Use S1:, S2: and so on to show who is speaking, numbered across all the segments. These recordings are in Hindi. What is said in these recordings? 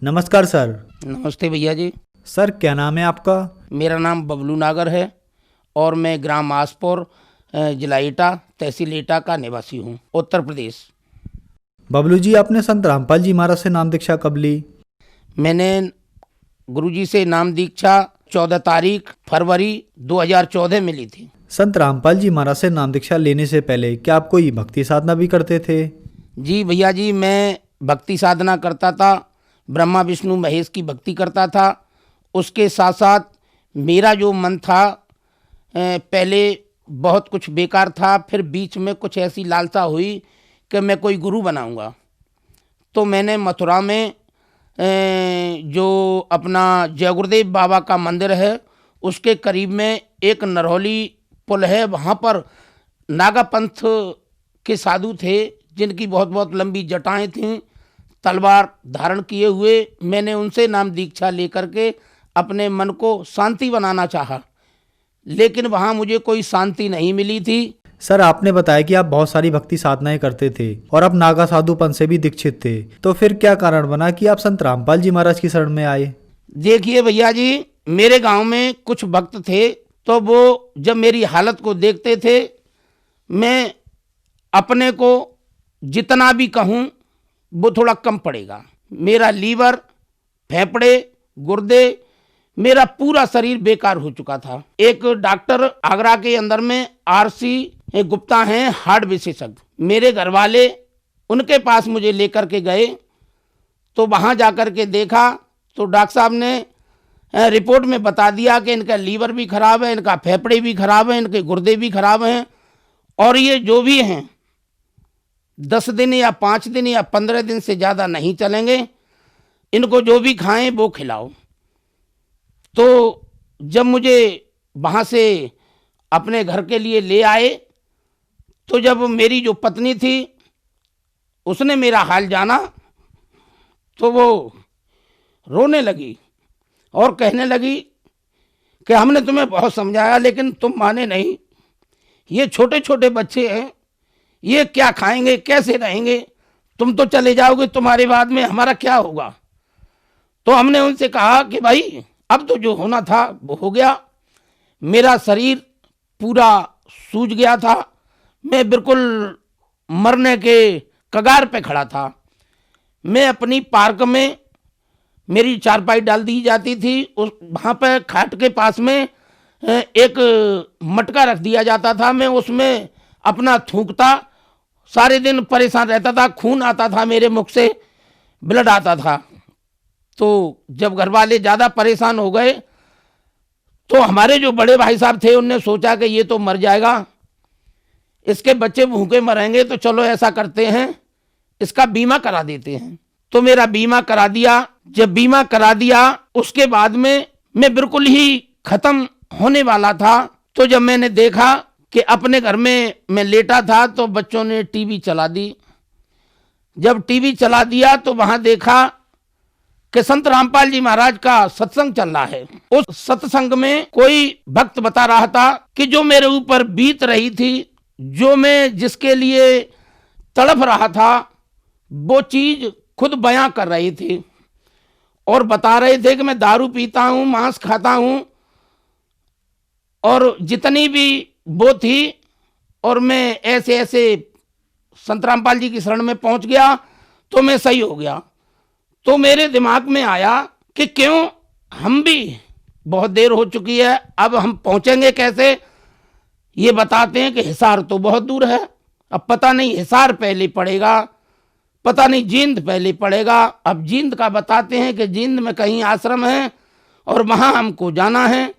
S1: नमस्कार सर।
S2: नमस्ते भैया जी।
S1: सर क्या नाम है आपका?
S2: मेरा नाम बबलू नागर है और मैं ग्राम आसपुर जिला एटा तहसील एटा का निवासी हूँ, उत्तर प्रदेश।
S1: बबलू जी, आपने संत रामपाल जी महाराज से नाम दीक्षा कब ली?
S2: मैंने गुरुजी से नाम दीक्षा 14 तारीख फरवरी 2014 में ली थी।
S1: संत रामपाल जी महाराज से नाम दीक्षा लेने से पहले क्या आप कोई भक्ति साधना भी करते थे?
S2: जी भैया जी, मैं भक्ति साधना करता था, ब्रह्मा विष्णु महेश की भक्ति करता था। उसके साथ साथ मेरा जो मन था पहले बहुत कुछ बेकार था, फिर बीच में कुछ ऐसी लालसा हुई कि मैं कोई गुरु बनाऊंगा। तो मैंने मथुरा में जो अपना जय गुरुदेव बाबा का मंदिर है उसके करीब में एक नरहौली पुल है, वहाँ पर नागा पंथ के साधु थे जिनकी बहुत बहुत लंबी जटाएं थीं, तलवार धारण किए हुए। मैंने उनसे नाम दीक्षा लेकर के अपने मन को शांति बनाना चाहा, लेकिन वहाँ मुझे कोई शांति नहीं मिली थी।
S1: सर आपने बताया कि आप बहुत सारी भक्ति साधनाएं करते थे और आप नागा साधुपन से भी दीक्षित थे, तो फिर क्या कारण बना कि आप संत रामपाल जी महाराज की शरण में आए?
S2: देखिए भैया जी, मेरे गांव में कुछ भक्त थे, तो वो जब मेरी हालत को देखते थे, मैं अपने को जितना भी कहूँ वो थोड़ा कम पड़ेगा। मेरा लीवर, फेफड़े, गुर्दे, मेरा पूरा शरीर बेकार हो चुका था। एक डॉक्टर आगरा के अंदर में RC गुप्ता हैं, हार्ट विशेषज्ञ, मेरे घर वाले उनके पास मुझे लेकर के गए। तो वहाँ जाकर के देखा तो डॉक्टर साहब ने रिपोर्ट में बता दिया कि इनका लीवर भी खराब है, इनका फेफड़े भी खराब है, इनके गुर्दे भी खराब हैं, और ये जो भी हैं 10 दिन या 5 दिन या 15 दिन से ज़्यादा नहीं चलेंगे, इनको जो भी खाएं वो खिलाओ। तो जब मुझे वहाँ से अपने घर के लिए ले आए, तो जब मेरी जो पत्नी थी उसने मेरा हाल जाना तो वो रोने लगी और कहने लगी कि हमने तुम्हें बहुत समझाया लेकिन तुम माने नहीं। ये छोटे छोटे बच्चे हैं, ये क्या खाएंगे, कैसे रहेंगे, तुम तो चले जाओगे, तुम्हारे बाद में हमारा क्या होगा। तो हमने उनसे कहा कि भाई अब तो जो होना था वो हो गया। मेरा शरीर पूरा सूज गया था, मैं बिल्कुल मरने के कगार पे खड़ा था। मैं अपनी पार्क में, मेरी चारपाई डाल दी जाती थी, उस वहाँ पे खाट के पास में एक मटका रख दिया जाता था, मैं उसमें अपना थूकता, सारे दिन परेशान रहता था, खून आता था मेरे मुख से, ब्लड आता था। तो जब घर वाले ज़्यादा परेशान हो गए तो हमारे जो बड़े भाई साहब थे उनने सोचा कि ये तो मर जाएगा, इसके बच्चे भूखे मरेंगे, तो चलो ऐसा करते हैं इसका बीमा करा देते हैं। तो मेरा बीमा करा दिया। जब बीमा करा दिया उसके बाद में मैं बिल्कुल ही खत्म होने वाला था। तो जब मैंने देखा कि अपने घर में मैं लेटा था तो बच्चों ने टीवी चला दी। जब टीवी चला दिया तो वहां देखा कि संत रामपाल जी महाराज का सत्संग चल रहा है। उस सत्संग में कोई भक्त बता रहा था कि जो मेरे ऊपर बीत रही थी, जो मैं जिसके लिए तड़प रहा था, वो चीज खुद बयां कर रहे थे और बता रहे थे कि मैं दारू पीता हूं, मांस खाता हूं, और जितनी भी वो थी, और मैं ऐसे ऐसे संत रामपाल जी की शरण में पहुंच गया तो मैं सही हो गया। तो मेरे दिमाग में आया कि क्यों हम भी, बहुत देर हो चुकी है, अब हम पहुंचेंगे कैसे। ये बताते हैं कि हिसार तो बहुत दूर है, अब पता नहीं हिसार पहले पड़ेगा, पता नहीं जींद पहले पड़ेगा। अब जींद का बताते हैं कि जींद में कहीं आश्रम है और वहां हमको जाना है।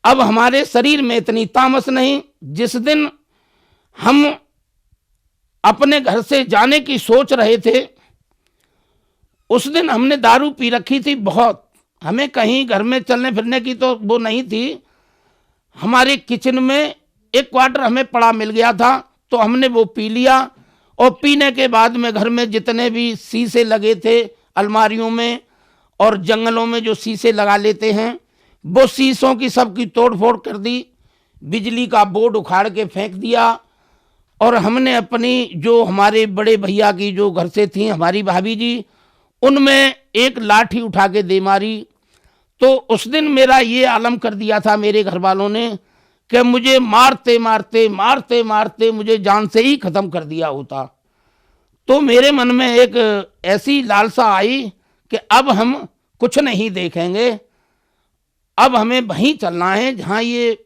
S2: अब हमारे शरीर में इतनी तामस नहीं। जिस दिन हम अपने घर से जाने की सोच रहे थे उस दिन हमने दारू पी रखी थी बहुत। हमें कहीं घर में चलने फिरने की तो वो नहीं थी। हमारे किचन में एक क्वार्टर हमें पड़ा मिल गया था, तो हमने वो पी लिया। और पीने के बाद में घर में जितने भी शीशे लगे थे अलमारियों में और जंगलों में जो शीशे लगा लेते हैं, वो शीशों की सबकी तोड़ फोड़ कर दी, बिजली का बोर्ड उखाड़ के फेंक दिया। और हमने अपनी जो हमारे बड़े भैया की जो घर से थी हमारी भाभी जी, उनमें एक लाठी उठा के दे मारी। तो उस दिन मेरा ये आलम कर दिया था मेरे घर वालों ने कि मुझे मारते मारते मारते मारते मुझे जान से ही ख़त्म कर दिया होता। तो मेरे मन में एक ऐसी लालसा आई कि अब हम कुछ नहीं देखेंगे, अब हमें वहीं चलना है जहाँ ये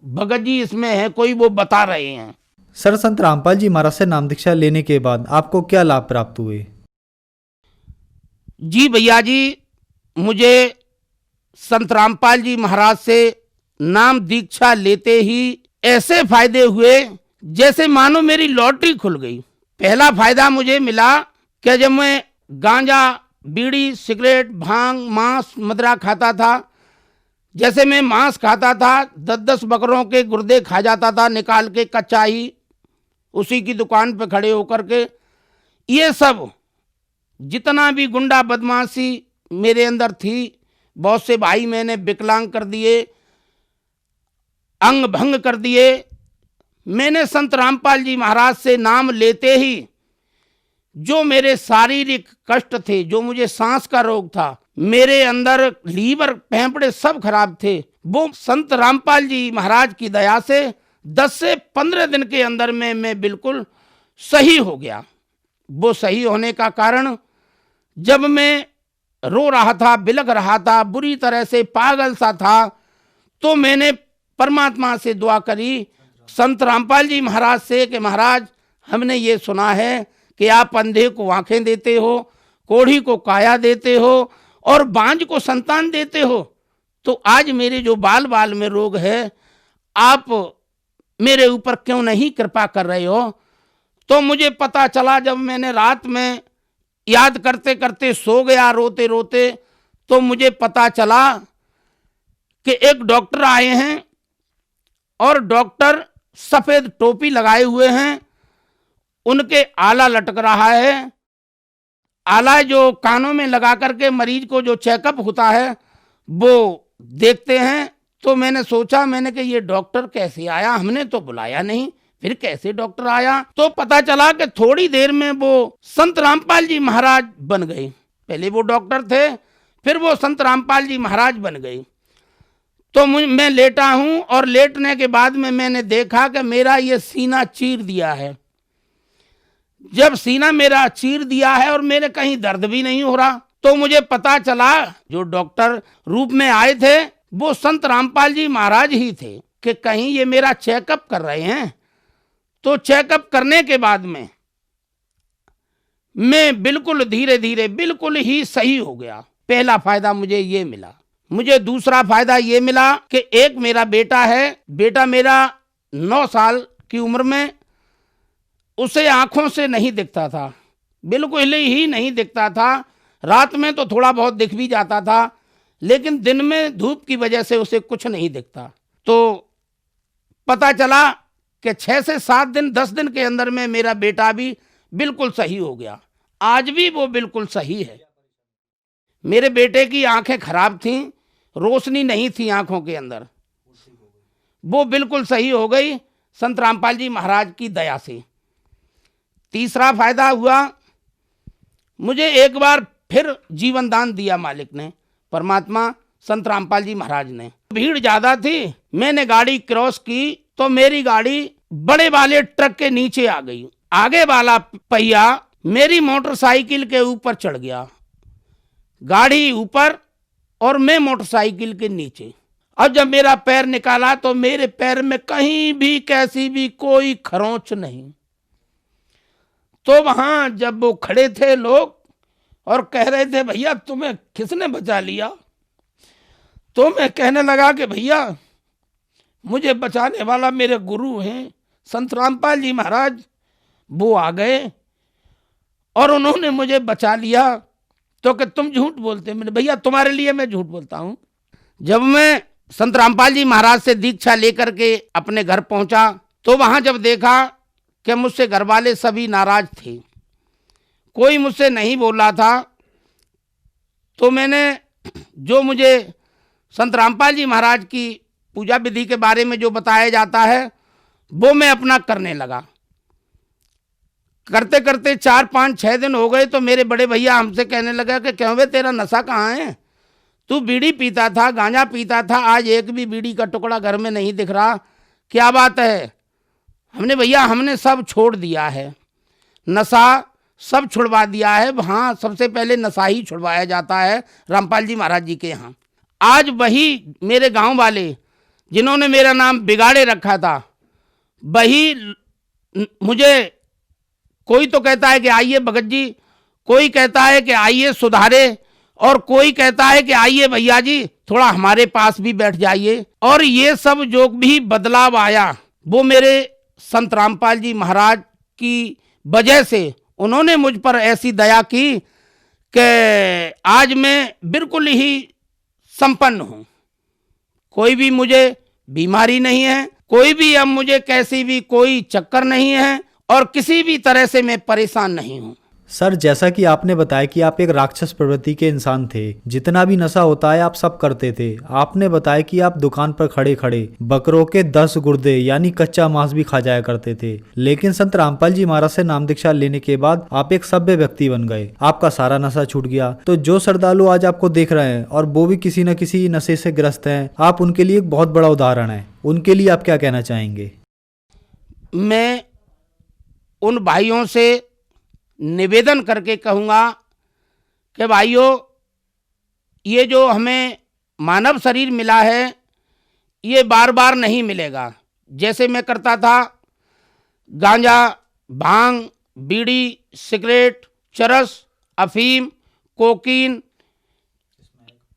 S2: भगत जी इसमें है कोई वो बता रहे हैं।
S1: सर, संत रामपाल जी महाराज से नाम दीक्षा लेने के बाद आपको क्या लाभ प्राप्त हुए?
S2: जी भैया जी, मुझे संत रामपाल जी महाराज से नाम दीक्षा लेते ही ऐसे फायदे हुए जैसे मानो मेरी लॉटरी खुल गई। पहला फायदा मुझे मिला कि जब मैं गांजा, बीड़ी, सिगरेट, भांग, मांस, मदिरा खाता था, जैसे मैं मांस खाता था 10-10 बकरों के गुर्दे खा जाता था निकाल के कच्चा ही, उसी की दुकान पे खड़े होकर के। ये सब जितना भी गुंडा बदमाशी मेरे अंदर थी, बहुत से भाई मैंने विकलांग कर दिए, अंग भंग कर दिए। मैंने संत रामपाल जी महाराज से नाम लेते ही जो मेरे शारीरिक कष्ट थे, जो मुझे सांस का रोग था, मेरे अंदर लीवर, फेफड़े सब खराब थे, वो संत रामपाल जी महाराज की दया से 10 से 15 दिन के अंदर में मैं बिल्कुल सही हो गया। वो सही होने का कारण, जब मैं रो रहा था, बिलख रहा था, बुरी तरह से पागल सा था, तो मैंने परमात्मा से दुआ करी संत रामपाल जी महाराज से कि महाराज, हमने ये सुना है कि आप अंधे को आंखें देते हो, कोढ़ी को काया देते हो और बांझ को संतान देते हो, तो आज मेरे जो बाल बाल में रोग है, आप मेरे ऊपर क्यों नहीं कृपा कर रहे हो? तो मुझे पता चला, जब मैंने रात में याद करते करते सो गया रोते रोते, तो मुझे पता चला कि एक डॉक्टर आए हैं और डॉक्टर सफेद टोपी लगाए हुए हैं, उनके आला लटक रहा है। आला जो कानों में लगा करके मरीज को जो चेकअप होता है वो देखते हैं। तो मैंने सोचा, मैंने कि ये डॉक्टर कैसे आया, हमने तो बुलाया नहीं, फिर कैसे डॉक्टर आया? तो पता चला कि थोड़ी देर में वो संत रामपाल जी महाराज बन गए। पहले वो डॉक्टर थे, फिर वो संत रामपाल जी महाराज बन गए। तो मैं लेटा हूं और लेटने के बाद में मैंने देखा कि मेरा ये सीना चीर दिया है। जब सीना मेरा चीर दिया है और मेरे कहीं दर्द भी नहीं हो रहा, तो मुझे पता चला जो डॉक्टर रूप में आए थे वो संत रामपाल जी महाराज ही थे कि कहीं ये मेरा चेकअप कर रहे हैं। तो चेकअप करने के बाद में मैं बिल्कुल धीरे धीरे बिल्कुल ही सही हो गया। पहला फायदा मुझे ये मिला। मुझे दूसरा फायदा ये मिला कि एक मेरा बेटा है, बेटा मेरा 9 साल की उम्र में, उसे आंखों से नहीं दिखता था, बिल्कुल ही नहीं दिखता था। रात में तो थोड़ा बहुत दिख भी जाता था, लेकिन दिन में धूप की वजह से उसे कुछ नहीं दिखता। तो पता चला कि 6 से 7 दिन 10 दिन के अंदर में मेरा बेटा भी बिल्कुल सही हो गया। आज भी वो बिल्कुल सही है। मेरे बेटे की आंखें खराब थीं, रोशनी नहीं थी आंखों के अंदर, वो बिल्कुल सही हो गई संत रामपाल जी महाराज की दया से। तीसरा फायदा हुआ, मुझे एक बार फिर जीवन दान दिया मालिक ने, परमात्मा संत रामपाल जी महाराज ने। भीड़ ज्यादा थी, मैंने गाड़ी क्रॉस की तो मेरी गाड़ी बड़े वाले ट्रक के नीचे आ गई। आगे वाला पहिया मेरी मोटरसाइकिल के ऊपर चढ़ गया, गाड़ी ऊपर और मैं मोटरसाइकिल के नीचे। अब जब मेरा पैर निकाला तो मेरे पैर में कहीं भी कैसी भी कोई खरोंच नहीं। तो वहां जब वो खड़े थे लोग और कह रहे थे भैया तुम्हें किसने बचा लिया, तो मैं कहने लगा कि भैया मुझे बचाने वाला मेरे गुरु हैं संत रामपाल जी महाराज, वो आ गए और उन्होंने मुझे बचा लिया। तो कि तुम झूठ बोलते। मैंने भैया तुम्हारे लिए मैं झूठ बोलता हूं। जब मैं संत रामपाल जी महाराज से दीक्षा लेकर के अपने घर पहुंचा तो वहां जब देखा कि मुझसे घर वाले सभी नाराज थे, कोई मुझसे नहीं बोल रहा था, तो मैंने जो मुझे संत रामपाल जी महाराज की पूजा विधि के बारे में जो बताया जाता है वो मैं अपना करने लगा। करते करते 4-5-6 दिन हो गए तो मेरे बड़े भैया हमसे कहने लगा कि क्यों बे तेरा नशा कहाँ है, तू बीड़ी पीता था, गांजा पीता था, आज एक भी बीड़ी का टुकड़ा घर में नहीं दिख रहा, क्या बात है। हमने भैया हमने सब छोड़ दिया है, नशा सब छुड़वा दिया है। हाँ, सबसे पहले नशा ही छुड़वाया जाता है रामपाल जी महाराज जी के यहाँ। आज वही मेरे गांव वाले जिन्होंने मेरा नाम बिगाड़े रखा था, वही मुझे कोई तो कहता है कि आइए भगत जी, कोई कहता है कि आइए सुधारे, और कोई कहता है कि आइए भैया जी थोड़ा हमारे पास भी बैठ जाइए। और ये सब जो भी बदलाव आया वो मेरे संत रामपाल जी महाराज की वजह से, उन्होंने मुझ पर ऐसी दया की कि आज मैं बिल्कुल ही संपन्न हूँ। कोई भी मुझे बीमारी नहीं है, कोई भी अब मुझे कैसी भी कोई चक्कर नहीं है, और किसी भी तरह से मैं परेशान नहीं हूँ।
S1: सर, जैसा कि आपने बताया कि आप एक राक्षस प्रवृत्ति के इंसान थे, जितना भी नशा होता है आप सब करते थे। आपने बताया कि आप दुकान पर खड़े खड़े बकरों के 10 गुर्दे यानी कच्चा मांस भी खा जाया करते थे, लेकिन संत रामपाल जी महाराज से नाम दीक्षा लेने के बाद आप एक सभ्य व्यक्ति बन गए, आपका सारा नशा छूट गया। तो जो श्रद्धालु आज आपको देख रहे हैं और वो भी किसी न किसी नशे से ग्रस्त हैं, आप उनके लिए एक बहुत बड़ा उदाहरण है। उनके लिए आप क्या कहना चाहेंगे?
S2: मैं उन भाइयों से निवेदन करके कहूँगा कि भाइयों, ये जो हमें मानव शरीर मिला है ये बार बार नहीं मिलेगा। जैसे मैं करता था, गांजा, भांग, बीड़ी, सिगरेट, चरस, अफीम, कोकीन,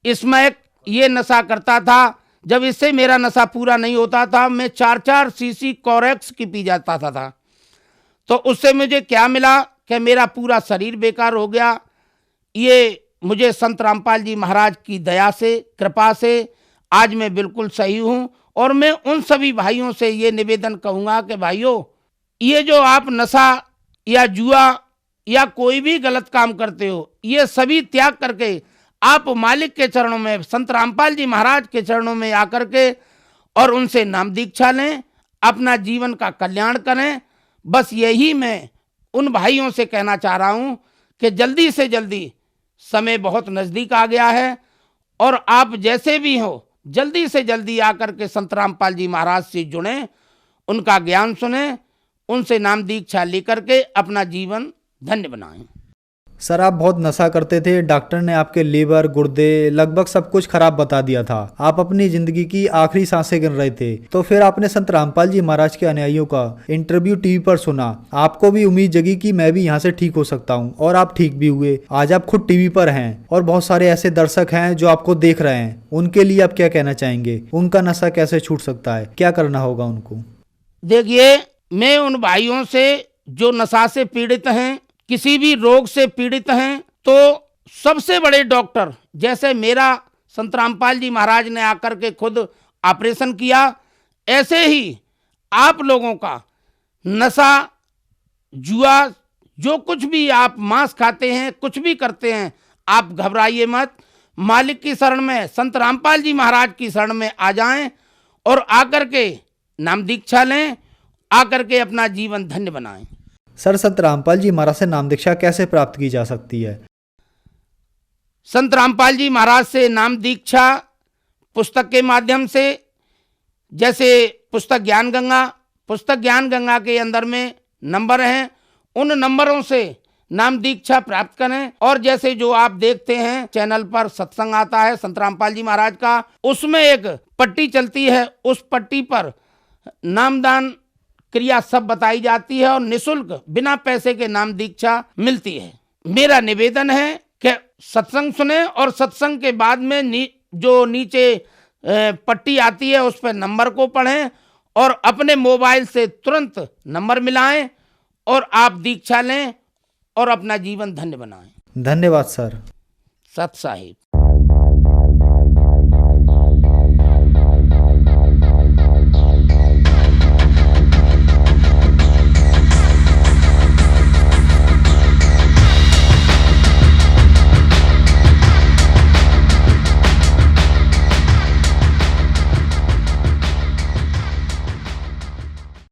S2: स्मैक, ये नशा करता था। जब इससे मेरा नशा पूरा नहीं होता था, मैं 4-4 सीसी कोरेक्स की पी जाता था। तो उससे मुझे क्या मिला कि मेरा पूरा शरीर बेकार हो गया। ये मुझे संत रामपाल जी महाराज की दया से, कृपा से आज मैं बिल्कुल सही हूँ। और मैं उन सभी भाइयों से ये निवेदन कहूँगा कि भाइयों, ये जो आप नशा या जुआ या कोई भी गलत काम करते हो, ये सभी त्याग करके आप मालिक के चरणों में, संत रामपाल जी महाराज के चरणों में आकर के और उनसे नाम दीक्षा लें, अपना जीवन का कल्याण करें। बस यही मैं उन भाइयों से कहना चाह रहा हूं कि जल्दी से जल्दी, समय बहुत नज़दीक आ गया है, और आप जैसे भी हो जल्दी से जल्दी आकर के संत रामपाल जी महाराज से जुड़ें, उनका ज्ञान सुने, उनसे नाम दीक्षा लेकर के अपना जीवन धन्य बनाएं।
S1: सर, आप बहुत नशा करते थे, डॉक्टर ने आपके लीवर, गुर्दे, लगभग सब कुछ खराब बता दिया था। आप अपनी जिंदगी की आखिरी सांसें गिन रहे थे, तो फिर आपने संत रामपाल जी महाराज के अनुयायियों का इंटरव्यू टीवी पर सुना। आपको भी उम्मीद जगी कि मैं भी यहाँ से ठीक हो सकता हूँ, और आप ठीक भी हुए। आज आप खुद टीवी पर हैं और बहुत सारे ऐसे दर्शक हैं जो आपको देख रहे हैं। उनके लिए आप क्या कहना चाहेंगे? उनका नशा कैसे छूट सकता है, क्या करना होगा उनको?
S2: देखिए, मैं उन भाइयों से जो नशा से पीड़ित हैं, किसी भी रोग से पीड़ित हैं, तो सबसे बड़े डॉक्टर जैसे मेरा संत रामपाल जी महाराज ने आकर के खुद ऑपरेशन किया, ऐसे ही आप लोगों का नशा, जुआ, जो कुछ भी आप मांस खाते हैं, कुछ भी करते हैं, आप घबराइए मत। मालिक की शरण में, संत रामपाल जी महाराज की शरण में आ जाएं और आकर के नाम दीक्षा लें, आकर के अपना जीवन धन्य बनाएं।
S1: सर, संत रामपाल जी महाराज से नाम दीक्षा कैसे प्राप्त की जा सकती है?
S2: संत रामपाल जी महाराज से नाम दीक्षा पुस्तक के माध्यम से, जैसे पुस्तक ज्ञान गंगा के अंदर में नंबर हैं, उन नंबरों से नाम दीक्षा प्राप्त करें। और जैसे जो आप देखते हैं चैनल पर सत्संग आता है संत रामपाल जी महाराज का, उसमें एक पट्टी चलती है, उस पट्टी पर नामदान क्रिया सब बताई जाती है और निःशुल्क बिना पैसे के नाम दीक्षा मिलती है। मेरा निवेदन है कि सत्संग सुने और सत्संग के बाद में जो नीचे पट्टी आती है उस पर नंबर को पढ़ें और अपने मोबाइल से तुरंत नंबर मिलाएं और आप दीक्षा लें और अपना जीवन धन्य बनाएं।
S1: धन्यवाद सर।
S2: सत साहिब।